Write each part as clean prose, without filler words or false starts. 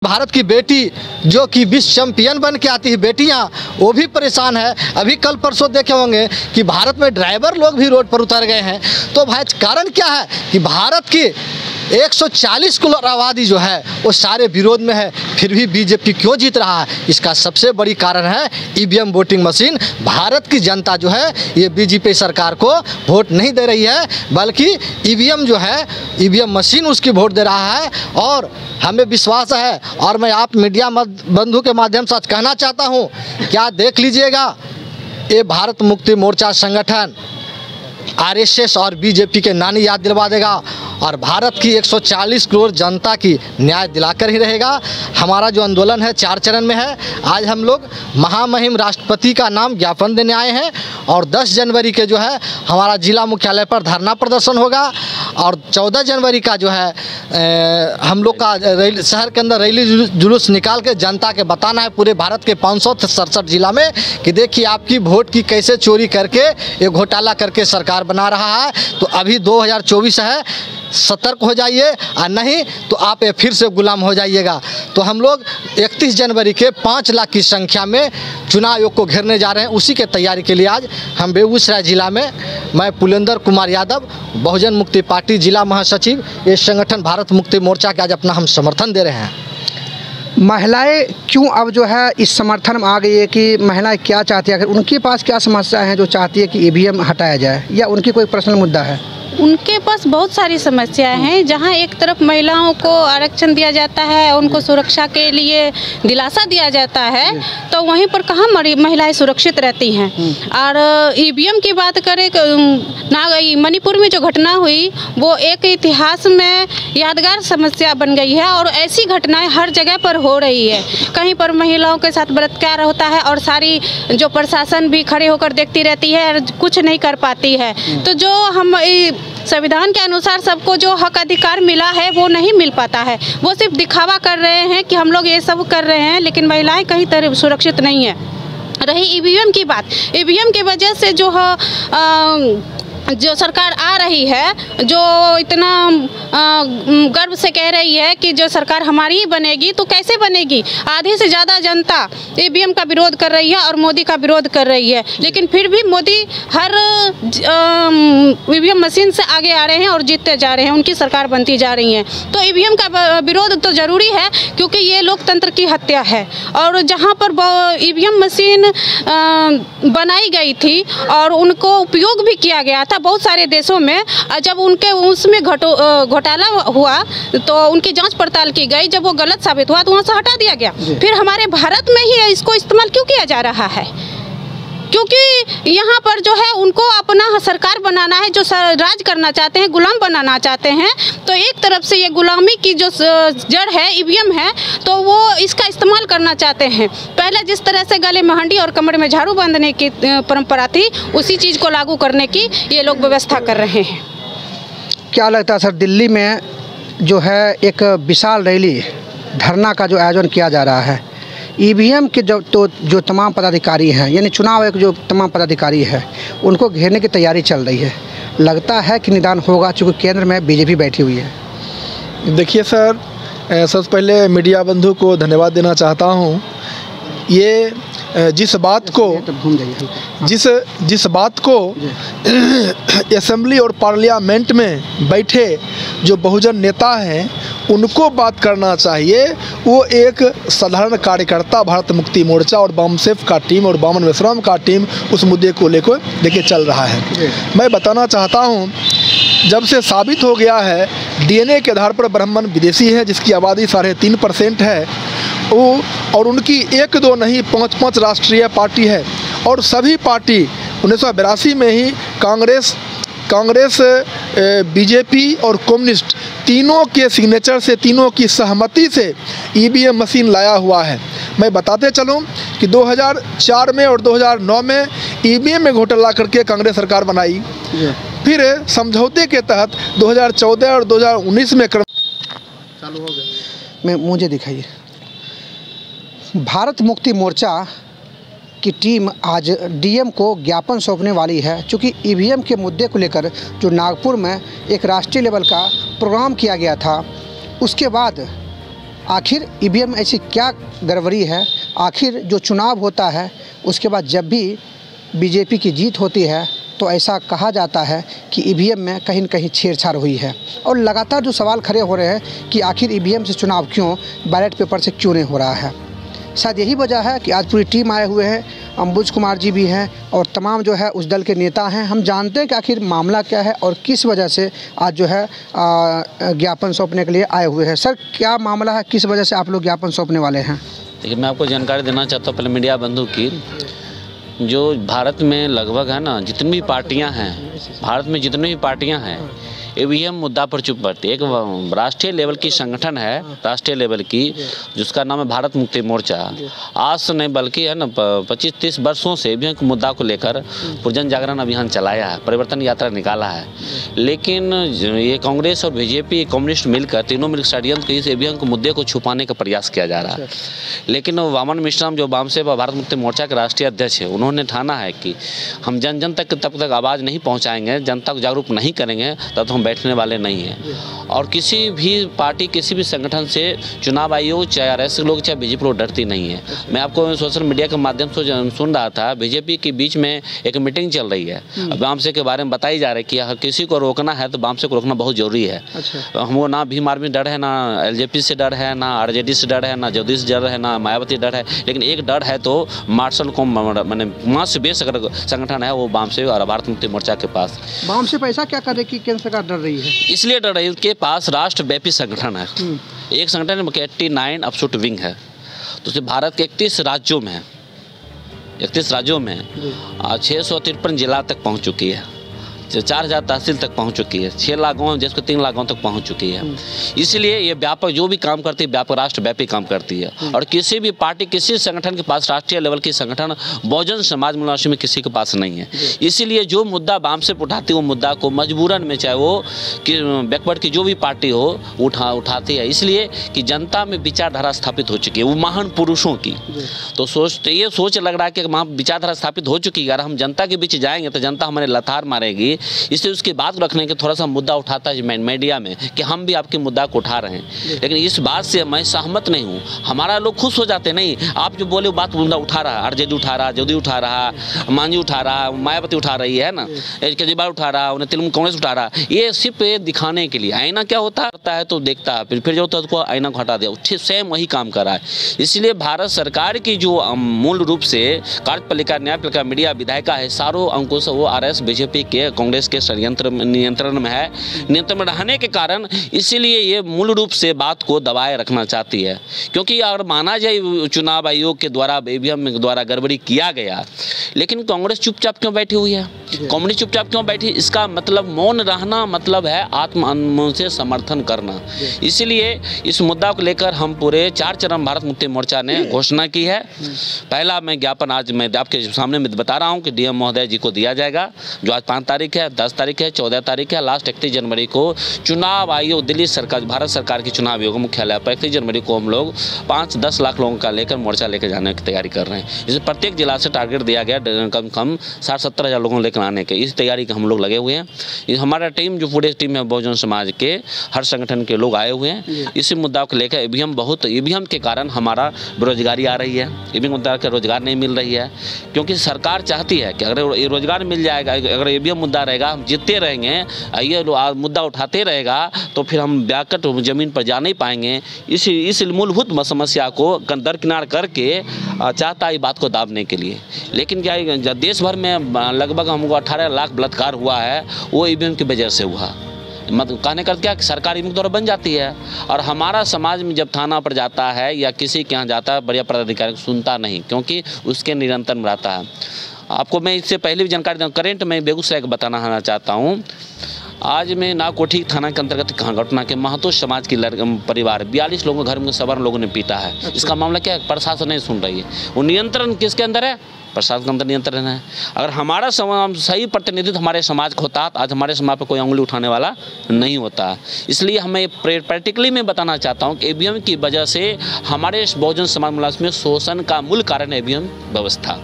भारत की बेटी जो कि विश्व चैंपियन बन के आती है बेटियां, वो भी परेशान है। अभी कल परसों देखे होंगे कि भारत में ड्राइवर लोग भी रोड पर उतर गए हैं। तो भाई कारण क्या है कि भारत की 140 करोड़ आबादी जो है वो सारे विरोध में है, फिर भी बीजेपी क्यों जीत रहा है? इसका सबसे बड़ी कारण है ईवीएम वोटिंग मशीन। भारत की जनता जो है ये बीजेपी सरकार को वोट नहीं दे रही है, बल्कि ईवीएम जो है ईवीएम मशीन उसकी वोट दे रहा है। और हमें विश्वास है, और मैं आप मीडिया बंधु के माध्यम से कहना चाहता हूँ, क्या देख लीजिएगा, ये भारत मुक्ति मोर्चा संगठन आरएसएस और बीजेपी के नानी याद दिलवा देगा और भारत की 140 करोड़ जनता की न्याय दिलाकर ही रहेगा। हमारा जो आंदोलन है 4 चरण में है। आज हम लोग महामहिम राष्ट्रपति का नाम ज्ञापन देने आए हैं और 10 जनवरी के जो है हमारा जिला मुख्यालय पर धरना प्रदर्शन होगा और 14 जनवरी का जो है हम लोग का शहर के अंदर रैली जुलूस निकाल के जनता के बताना है पूरे भारत के 567 जिला में कि देखिए आपकी वोट की कैसे चोरी करके ये घोटाला करके सरकार बना रहा है। तो अभी 2024 है, सतर्क हो जाइए और नहीं तो आप ये फिर से गुलाम हो जाइएगा। तो हम लोग 31 जनवरी के 5 लाख की संख्या में चुनाव आयोग को घेरने जा रहे हैं। उसी के तैयारी के लिए आज हम बेगूसराय जिला में, मैं पुलेंद्र कुमार यादव, बहुजन मुक्ति पार्टी जिला महासचिव, ये संगठन भारत मुक्ति मोर्चा के आज अपना हम समर्थन दे रहे हैं। महिलाएं क्यों अब जो है इस समर्थन में आ गई है कि महिलाएं क्या चाहती है, उनके पास क्या समस्या है जो चाहती है कि ईवीएम हटाया जाए, या उनकी कोई पर्सनल मुद्दा है? उनके पास बहुत सारी समस्याएं हैं। जहां एक तरफ महिलाओं को आरक्षण दिया जाता है, उनको सुरक्षा के लिए दिलासा दिया जाता है, तो वहीं पर कहाँ महिलाएं सुरक्षित रहती हैं। और ईवीएम की बात करें, मणिपुर में जो घटना हुई वो एक इतिहास में यादगार समस्या बन गई है और ऐसी घटनाएं हर जगह पर हो रही है। कहीं पर महिलाओं के साथ बलात्कार होता है और सारी जो प्रशासन भी खड़े होकर देखती रहती है और कुछ नहीं कर पाती है। तो जो हम संविधान के अनुसार सबको जो हक अधिकार मिला है वो नहीं मिल पाता है। वो सिर्फ दिखावा कर रहे हैं कि हम लोग ये सब कर रहे हैं, लेकिन महिलाएं कहीं तरह सुरक्षित नहीं है। रही ईवीएम की बात, ईवीएम की वजह से जो सरकार आ रही है, जो इतना गर्व से कह रही है कि जो सरकार हमारी ही बनेगी, तो कैसे बनेगी? आधी से ज़्यादा जनता ईवीएम का विरोध कर रही है और मोदी का विरोध कर रही है, लेकिन फिर भी मोदी हर ईवीएम मशीन से आगे आ रहे हैं और जीतते जा रहे हैं, उनकी सरकार बनती जा रही है। तो ईवीएम का विरोध तो ज़रूरी है, क्योंकि ये लोकतंत्र की हत्या है। और जहाँ पर ईवीएम मशीन बनाई गई थी और उनको उपयोग भी किया गया था बहुत सारे देशों में, जब उनके उसमें घोटाला हुआ तो उनकी जांच पड़ताल की गई, जब वो गलत साबित हुआ तो वहाँ से हटा दिया गया। फिर हमारे भारत में ही इसको इस्तेमाल क्यों किया जा रहा है? क्योंकि यहाँ पर जो है उनको अपना सरकार बनाना है, जो राज करना चाहते हैं, गुलाम बनाना चाहते हैं। तो एक तरफ से ये गुलामी की जो जड़ है ईवीएम है, तो वो इसका इस्तेमाल करना चाहते हैं। पहले जिस तरह से गले में हंडी और कमर में झाड़ू बांधने की परंपरा थी, उसी चीज़ को लागू करने की ये लोग व्यवस्था कर रहे हैं। क्या लगता है सर, दिल्ली में जो है एक विशाल रैली धरना का जो आयोजन किया जा रहा है, ईवीएम के जो तमाम पदाधिकारी हैं, यानी चुनाव आयोग जो तमाम पदाधिकारी हैं, उनको घेरने की तैयारी चल रही है, लगता है कि निदान होगा चूँकि केंद्र में बीजेपी बैठी हुई है? देखिए सर, सबसे पहले मीडिया बंधु को धन्यवाद देना चाहता हूँ। ये जिस बात को असेंबली और पार्लियामेंट में बैठे जो बहुजन नेता हैं उनको बात करना चाहिए। वो एक साधारण कार्यकर्ता भारत मुक्ति मोर्चा और बामसेफ का टीम और बामन विश्राम का टीम उस मुद्दे को लेके चल रहा है। मैं बताना चाहता हूँ, जब से साबित हो गया है डीएनए के आधार पर ब्राह्मण विदेशी है, जिसकी आबादी 3.5% है, वो और उनकी 1-2 नहीं 5-5 राष्ट्रीय पार्टी है। और सभी पार्टी 1982 में ही कांग्रेस बीजेपी और कम्युनिस्ट तीनों के सिग्नेचर से, तीनों की सहमति से ईवीएम मशीन लाया हुआ है। मैं बताते चलूं कि 2004 में और 2009 में ईवीएम में घोटाला करके कांग्रेस सरकार बनाई। फिर समझौते के तहत 2014 और 2019 में चालू हो गए। मुझे दिखाइए, भारत मुक्ति मोर्चा की टीम आज डीएम को ज्ञापन सौंपने वाली है, क्योंकि ईवीएम के मुद्दे को लेकर जो नागपुर में एक राष्ट्रीय लेवल का प्रोग्राम किया गया था, उसके बाद आखिर ईवीएम ऐसी क्या गड़बड़ी है? आखिर जो चुनाव होता है उसके बाद जब भी बीजेपी की जीत होती है तो ऐसा कहा जाता है कि ईवीएम में कहीं न कहीं छेड़छाड़ हुई है, और लगातार जो सवाल खड़े हो रहे हैं कि आखिर ईवीएम से चुनाव क्यों, बैलेट पेपर से क्यों नहीं हो रहा है। शायद यही वजह है कि आज पूरी टीम आए हुए हैं, अंबुज कुमार जी भी हैं और तमाम जो है उस दल के नेता हैं। हम जानते हैं कि आखिर मामला क्या है और किस वजह से आज जो है ज्ञापन सौंपने के लिए आए हुए हैं। सर, क्या मामला है, किस वजह से आप लोग ज्ञापन सौंपने वाले हैं? देखिए, मैं आपको जानकारी देना चाहता हूँ पहले मीडिया बंधु की। जो भारत में लगभग है ना, जितनी भी पार्टियां हैं, भारत में जितनी भी पार्टियां हैं, ईवीएम मुद्दा पर चुप पड़ती है। एक राष्ट्रीय लेवल की संगठन है, राष्ट्रीय लेवल की, जिसका नाम है भारत मुक्ति मोर्चा। आज से नहीं बल्कि है ना 25-30 वर्षों से ईवीएम के मुद्दा को लेकर जन जागरण अभियान चलाया है, परिवर्तन यात्रा निकाला है। लेकिन ये कांग्रेस और बीजेपी, कम्युनिस्ट मिलकर, तीनों मिलकर षड्यंत्र इस ईवीएम के मुद्दे को छुपाने का प्रयास किया जा रहा है। लेकिन वामन मिश्रा जो वामसे भारत मुक्ति मोर्चा के राष्ट्रीय अध्यक्ष है, उन्होंने ठाना है कि हम जन जन तक तब तक आवाज़ नहीं पहुँचाएंगे, जनता को जागरूक नहीं करेंगे, तब हम बैठने वाले नहीं हैं। और किसी भी पार्टी, किसी भी संगठन से चुनाव आयोग, चाहे आरएस लोग, चाहे बीजेपी लोग डरती नहीं है। मैं आपको सोशल मीडिया के माध्यम से सुन रहा था, बीजेपी के बीच में एक मीटिंग चल रही है, वामसे के बारे में बताई जा रही है कि अगर किसी को रोकना है तो वामसे को रोकना बहुत जरूरी है। अच्छा। हमको ना भीम आर्मी डर है, ना एलजेपी से डर है, ना आरजेडी से डर है, ना जदयू से डर है, ना मायावती डर है। लेकिन एक डर है तो मार्शल को, मैंने मास से बेस अगर संगठन है वो वामसे और भारत मुक्ति मोर्चा के पास। वामसे पैसा क्या करे कि केंद्र सरकार डर रही है? इसलिए डर रही है, उसके पास राष्ट्रव्यापी संगठन है। एक संगठन 89 अपशूट विंग है, तो भारत के 31 राज्यों में 653 जिला तक पहुंच चुकी है, 4000 तहसील तक पहुंच चुकी है, 6 लाख गाँव जिसको 3 लाख गाँव तक पहुंच चुकी है। इसलिए ये व्यापक, जो भी काम करती है व्यापक राष्ट्रव्यापी काम करती है। और किसी भी पार्टी, किसी संगठन के पास, राष्ट्रीय लेवल की संगठन बहुजन समाज मुलाशी में किसी के पास नहीं है। इसीलिए जो मुद्दा वाम से उठाती है वो मुद्दा को मजबूरन में, चाहे वो कि बैकवर्ड की जो भी पार्टी हो, उठाती है। इसलिए कि जनता में विचारधारा स्थापित हो चुकी है, वो महान पुरुषों की। तो ये सोच लग रहा है कि वहाँ विचारधारा स्थापित हो चुकी है, अगर हम जनता के बीच जाएंगे तो जनता हमारे लतार मारेगी। इसलिए उसकी बात रखने के थोड़ा सा मुद्दा उठाता है मीडिया में कि हम भी आपके मुद्दा को उठा रहे हैं। लेकिन इस बात से मैं सहमत नहीं हूँ। हमारा लोग खुश हो जाते, नहीं आप जो बोले वो बात मुद्दा उठा रहा है, आरजेडी उठा रहा, जदयू उठा रहा, मांझी उठा रहा, मायावती उठा रही है ना, केजरीवाल उठा रहा, उन्हें तृणमूल कांग्रेस उठा रहा। ये सिर्फ दिखाने के लिए। आईना क्या होता है तो देखता है, फिर जो होता है उसको आईना को हटा दिया, सेम वही काम कर रहा है। इसलिए भारत सरकार की जो मूल रूप से कार्यपालिका, न्यायपालिका, मीडिया, विधायिका है, सारों अंकुश वो आरएस, बीजेपी के, कांग्रेस के षड्यंत्र नियंत्रण में है। नियंत्रण में रहने के कारण इसीलिए ये मूल रूप से बात को दबाए रखना चाहती है। क्योंकि अगर माना जाए चुनाव आयोग के द्वारा, ईवीएम के द्वारा गड़बड़ी किया गया, लेकिन कांग्रेस चुपचाप क्यों बैठी हुई है, कम्युनिस्ट चुपचाप क्यों बैठी? इसका मतलब मौन रहना मतलब है आत्म से समर्थन करना। इसीलिए इस मुद्दा को लेकर हम पूरे 4 चरण भारत मुक्ति मोर्चा ने घोषणा की है। पहला मैं ज्ञापन आज मैं आपके सामने में बता रहा हूं कि डीएम महोदय जी को दिया जाएगा, जो आज 5 तारीख है, 10 तारीख है, 14 तारीख है, लास्ट 31 जनवरी को चुनाव आयोग, दिल्ली सरकार, भारत सरकार की चुनाव आयोग मुख्यालय पर 31 जनवरी को हम लोग 5-10 लाख लोगों का लेकर मोर्चा लेकर जाने की तैयारी कर रहे हैं। इसे प्रत्येक जिला से टारगेट दिया गया, कम 60-70 हज़ार लोगों को लेकर आने के। इस तैयारी का हम लोग लगे हुए हैं। हमारा टीम, जो पूरे टीम है बहुजन समाज के हर संगठन के लोग आए हुए हैं। इसी मुद्दा को लेकर ईवीएम के कारण हमारा बेरोजगारी आ रही है, ईवीएम मुद्दा का रोजगार नहीं मिल रही है। क्योंकि सरकार चाहती है कि अगर रोजगार मिल जाएगा, अगर ईवीएम मुद्दा रहेगा, हम जीतते रहेंगे, ये मुद्दा उठाते रहेगा, तो फिर हम ब्याकट जमीन पर जा नहीं पाएंगे। इस मूलभूत समस्या को दरकिनार करके चाहता है बात को दाबने के लिए। लेकिन क्या देश भर में लगभग हमको 18 लाख बलात्कार हुआ है, वो ईवीएम की वजह से हुआ। मतलब कहने का क्या, सरकारी मुद्दा बन जाती है। और हमारा समाज में जब थाना पर जाता है या किसी के यहाँ जाता है, बढ़िया पदाधिकारी सुनता नहीं, क्योंकि उसके निरंतर में रहता है। आपको मैं इससे पहले भी जानकारी दूँ, करेंट में बेगूसराय को बताना चाहता हूँ। आज मैं नाकोठी थाना के अंतर्गत घटना के महतो समाज की परिवार 42 लोगों घर में सवर्ण लोगों ने पीटा है। अच्छा। इसका मामला क्या है, प्रशासन नहीं सुन रही है। वो नियंत्रण किसके अंदर है? प्रशासन के अंदर नियंत्रण है। अगर हमारा सही प्रतिनिधित्व हमारे समाज को होता, आज हमारे समाज पर कोई उंगली उठाने वाला नहीं होता। इसलिए हमें प्रैक्टिकली मैं बताना चाहता हूँ कि ईवीएम की वजह से हमारे बहुजन समाज मुलाज में शोषण का मूल कारण है ईवीएम व्यवस्था।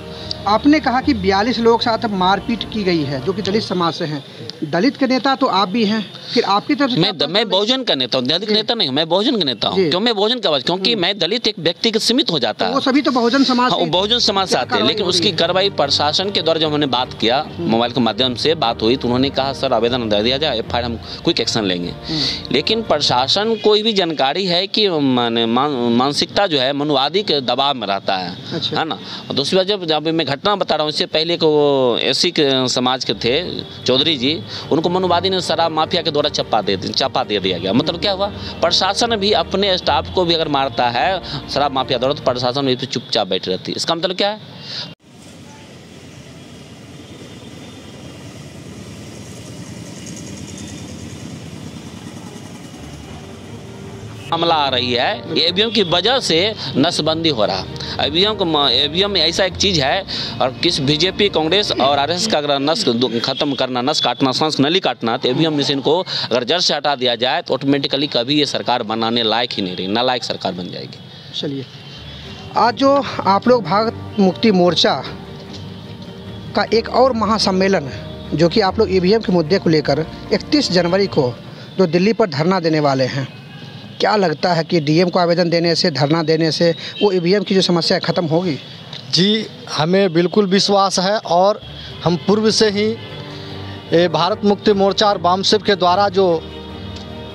आपने कहा कि 42 लोगों के साथ मारपीट की गई है, जो कि दलित समाज से हैं, दलित के नेता तो आप भी हैं, फिर आपकी तरफ से मैं बहुजन का नेता हूँ, दलित नेता नहीं हूँ, मैं बहुजन का नेता हूँ। क्यों मैं बहुजन का आवाज? क्योंकि मैं दलित एक व्यक्ति के सीमित हो जाता है। वो सभी तो बहुजन समाज हाँ, बहुजन समाज से आते हैं, लेकिन उसकी कार्रवाई प्रशासन के द्वारा जब हमने बात किया, मोबाइल के माध्यम से बात हुई, तो उन्होंने कहा सर आवेदन दे दिया जाए, FIR हम क्विक एक्शन लेंगे। लेकिन प्रशासन को भी जानकारी है कि मानसिकता जो है मनुवादी के दबाव में रहता है, है ना। और दूसरी बात, जब मैं घटना बता रहा हूँ, इससे पहले को SC के समाज के थे चौधरी जी, उनको मनुवादी ने शराब माफिया के द्वारा चापा दे दिया गया। मतलब क्या हुआ, प्रशासन भी अपने स्टाफ को भी अगर मारता है शराब माफिया द्वारा, तो प्रशासन भी चुपचाप बैठी रहती है। इसका मतलब क्या है? मामला आ रही है, ईवीएम की वजह से नसबंदी हो रहा है। ईवीएम ऐसा एक चीज़ है, और किस बीजेपी, कांग्रेस और RSS का अगर नस खत्म करना, नस काटना, सांस नली काटना, तो ईवीएम मशीन को अगर जड़ से हटा दिया जाए तो ऑटोमेटिकली कभी ये सरकार बनाने लायक ही नहीं रही, नालायक सरकार बन जाएगी। चलिए, आज जो आप लोग भारत मुक्ति मोर्चा का एक और महासम्मेलन जो कि आप लोग ईवीएम के मुद्दे को लेकर 31 जनवरी को जो दिल्ली पर धरना देने वाले हैं, क्या लगता है कि DM को आवेदन देने से, धरना देने से वो ईवीएम की जो समस्या है ख़त्म होगी? जी, हमें बिल्कुल विश्वास है, और हम पूर्व से ही भारत मुक्ति मोर्चा और बामसेफ के द्वारा जो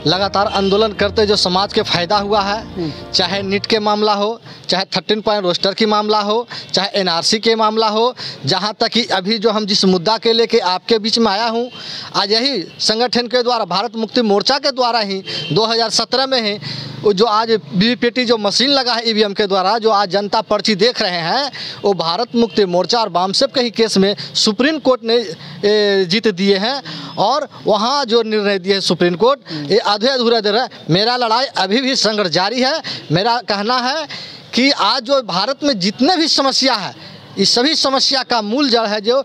लगातार आंदोलन करते जो समाज के फ़ायदा हुआ है, चाहे नीट के मामला हो, चाहे 13 पॉइंट रोस्टर की मामला हो, चाहे NRC के मामला हो, जहां तक कि अभी जो हम जिस मुद्दा के लेके आपके बीच में आया हूं, आज यही संगठन के द्वारा, भारत मुक्ति मोर्चा के द्वारा ही 2017 में ही जो आज VVPAT जो मशीन लगा है ईवीएम के द्वारा, जो आज जनता पर्ची देख रहे हैं, वो भारत मुक्ति मोर्चा और बामसेफ के ही केस में सुप्रीम कोर्ट ने जीत दिए हैं। और वहाँ जो निर्णय दिए सुप्रीम कोर्ट, ये आधे अधूरे दे रहा है। मेरा लड़ाई अभी भी संघर्ष जारी है। मेरा कहना है कि आज जो भारत में जितने भी समस्या है, इस सभी समस्या का मूल जड़ है जो